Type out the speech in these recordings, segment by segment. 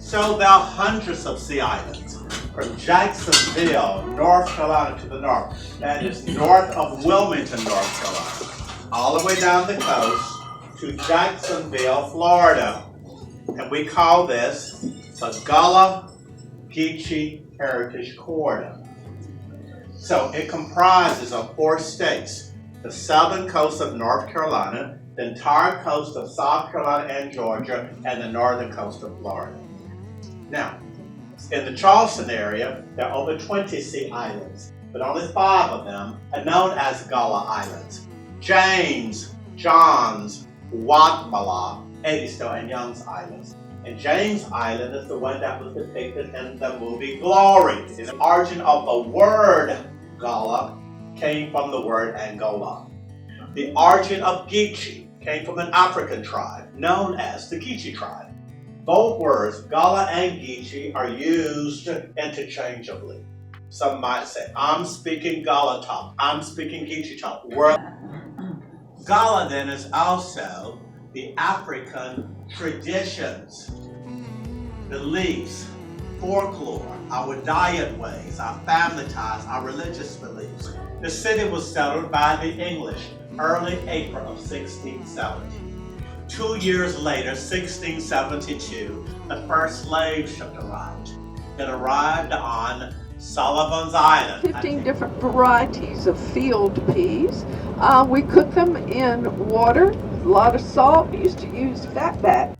So there are hundreds of sea islands. From Jacksonville, North Carolina to the north. That is north of Wilmington, North Carolina. All the way down the coast to Jacksonville, Florida. And we call this the Gullah Geechee Heritage Corridor. So it comprises of 4 states: the southern coast of North Carolina, the entire coast of South Carolina and Georgia, and the northern coast of Florida. Now, in the Charleston area, there are over 20 sea islands, but only 5 of them are known as Gullah Islands: James, Johns, Wadmalaw, Edisto, and Young's Islands. And James Island is the one that was depicted in the movie Glory. The origin of the word Gullah came from the word Angola. The origin of Geechee came from an African tribe known as the Geechee tribe. Both words, Gullah and Geechee, are used interchangeably. Some might say, I'm speaking Gullah talk, I'm speaking Geechee talk. Gullah then is also the African traditions, beliefs, folklore, our diet ways, our family ties, our religious beliefs. The city was settled by the English early April of 1670. 2 years later, 1672, the first slave ship arrived. It arrived on Sullivan's Island. 15 different varieties of field peas. We cook them in water, a lot of salt. We used to use fatback.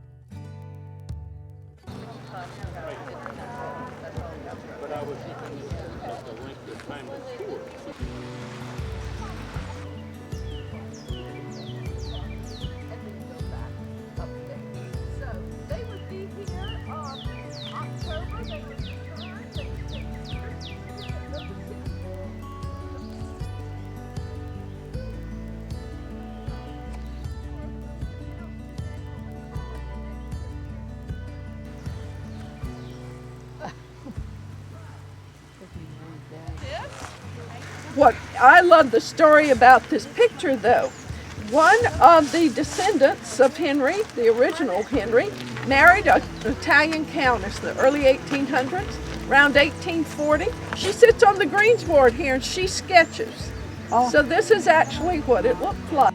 What I love the story about this picture, though. One of the descendants of Henry, the original Henry, married an Italian countess in the early 1800s, around 1840. She sits on the greensboard here and she sketches. So this is actually what it looked like.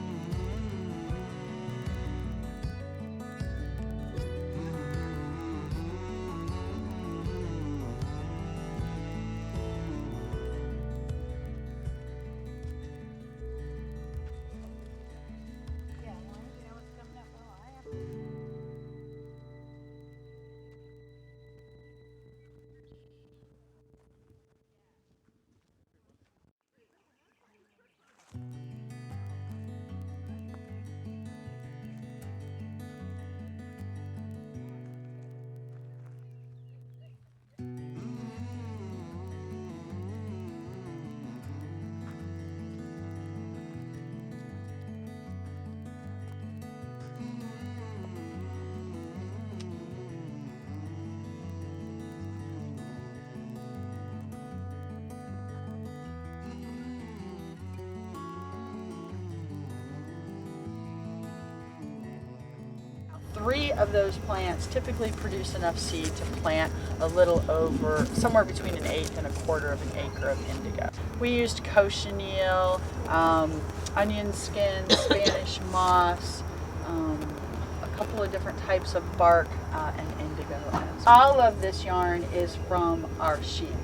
Three of those plants typically produce enough seed to plant a little over, somewhere between 1/8 and 1/4 of an acre of indigo. We used cochineal, onion skin, Spanish moss, a couple of different types of bark, and indigo. All of this yarn is from our sheep.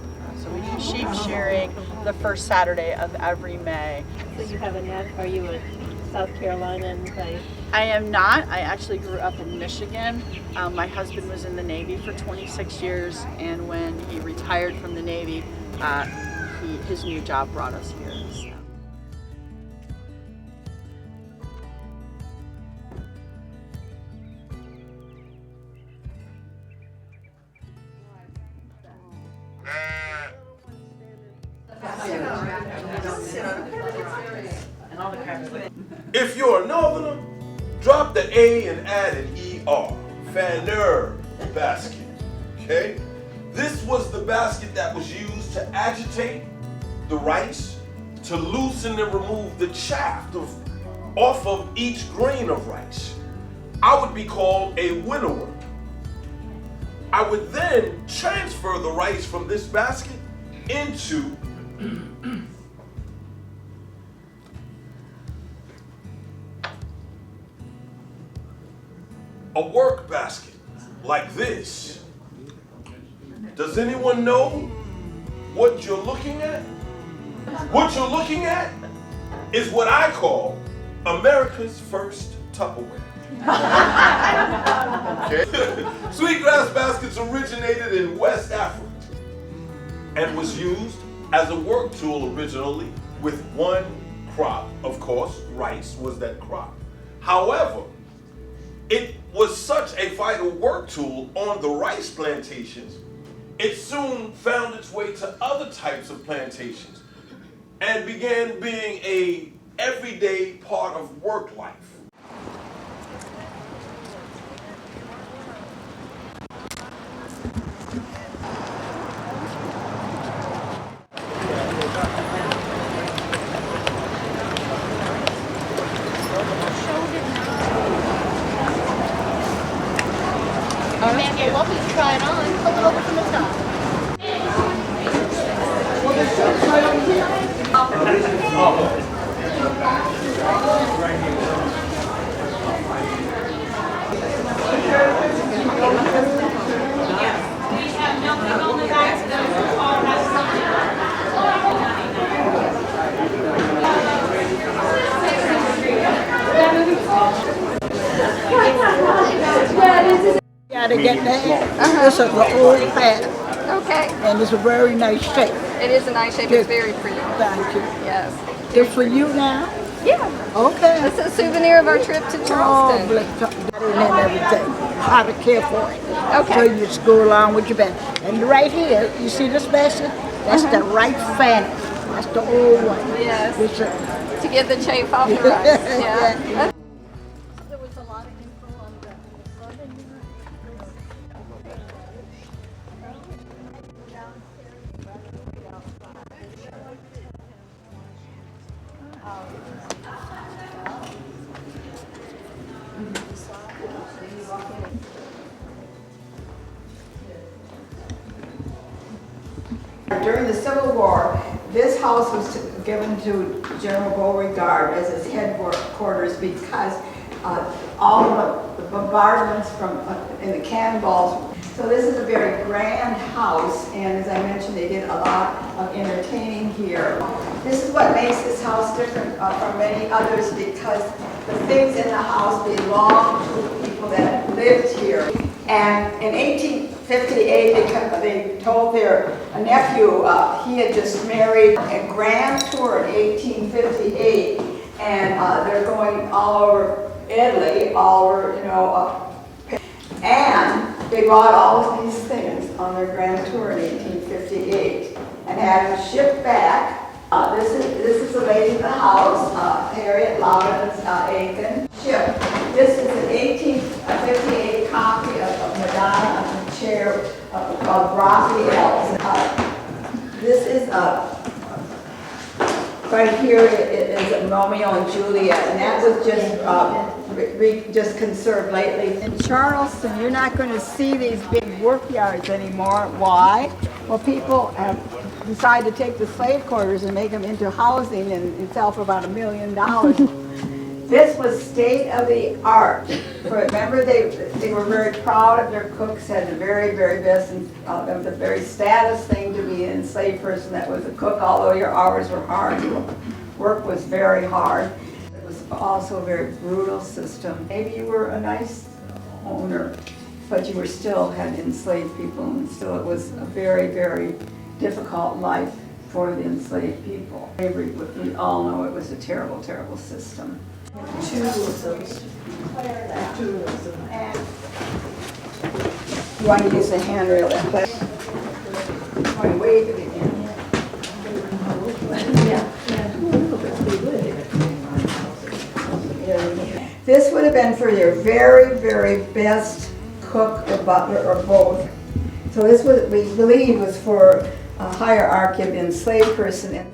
So we do sheep shearing the first Saturday of every May. So you have are you a South Carolinian by? I am not. I actually grew up in Michigan. My husband was in the Navy for 26 years, and when he retired from the Navy, his new job brought us here. So. If you're a Northerner, drop the A and add an ER. Fanner basket. Okay? This was the basket that was used to agitate the rice, to loosen and remove the chaff off of each grain of rice. I would be called a winnower. I would then transfer the rice from this basket into a work basket like this. Does anyone know what you're looking at? What you're looking at is what I call America's first Tupperware. Okay. Sweetgrass baskets originated in West Africa and was used as a work tool originally with one crop. Of course, rice was that crop. However, it was such a vital work tool on the rice plantations, it soon found its way to other types of plantations and began being a everyday part of work life. You're welcome to try it on. Hold it over from the top. Gotta get that. This is an old pattern, Okay. and it's a very nice shape. It is a nice shape. It's very pretty. Thank you. Yes. This for you now? Yeah. Okay. It's a souvenir of our trip to Oh, Charleston. bless you. Got it and everything. How to care for it. Okay. So you just go along with your bag. And right here, you see this basket? That's the right fanny. That's the old one. Yes. This, To get the chafe off the rice. Yeah. Yeah. There was a lot of info on the southern. During the Civil War, this house was given to General Beauregard as his headquarters because all of the bombardments from and the cannonballs. So this is a very grand house, and as I mentioned, they did a lot of entertaining here. This is what makes this house different from many others because the things in the house belong to the people that lived here. And in 1858, they told their nephew, he had just married a grand tour in 1858, and they're going all over Italy, all over, and they brought all of these things on their grand tour in 1858 and had them shipped back. This is the lady of the house, Harriet Loudon Aiken. Ship. This is an 1858 copy of Madonna on the chair of Raphael's. This is right here. It is a Romeo and Juliet, and that was just conserved lately. in Charleston, you're not going to see these big work yards anymore. Why? Well, people have decided to take the slave quarters and make them into housing and sell for about $1 million. This was state of the art. Remember, they were very proud of their cooks, had the very, very best, and it was a very status thing to be an enslaved person that was a cook, although your hours were hard. Your work was very hard. It was also a very brutal system. Maybe you were a nice owner, but you were still had enslaved people, and still it was a very, very difficult life for the enslaved people. Slavery, we all know it was a terrible, terrible system. Two of those. And you want to use the handrail that place. Want to wave it again. This would have been for your very, very best cook or butler or both. So this was, we believe, was for a hierarchy of enslaved person.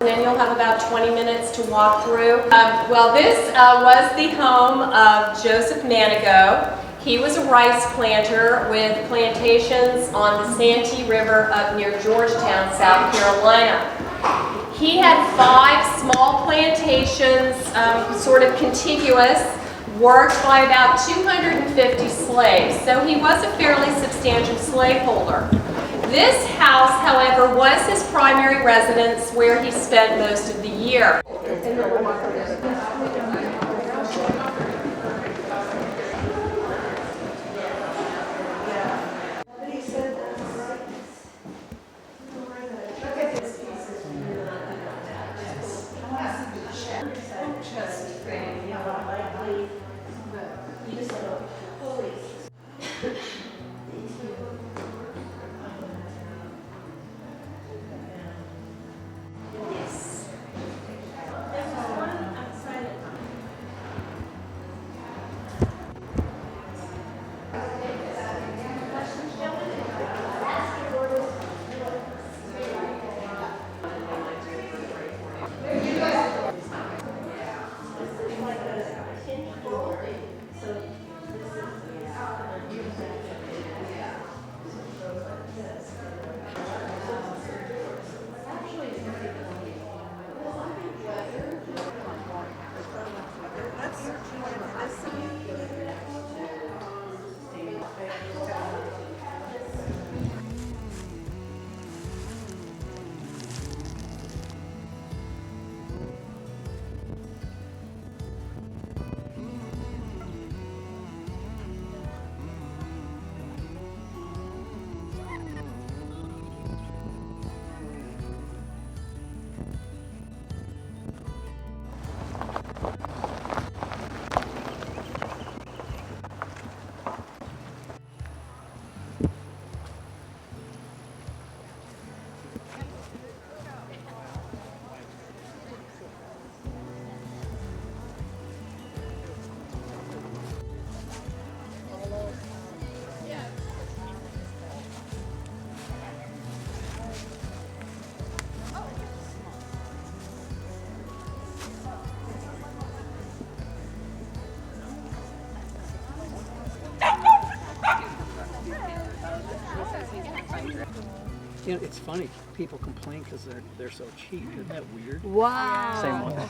And then you'll have about 20 minutes to walk through. Well, this was the home of Joseph Manigault. He was a rice planter with plantations on the Santee River up near Georgetown, South Carolina. He had 5 small plantations, sort of contiguous, worked by about 250 slaves. So he was a fairly substantial slaveholder. This house, however, was his primary residence where he spent most of the year. You know, it's funny. People complain because they're so cheap. Isn't that weird? Wow. Same way.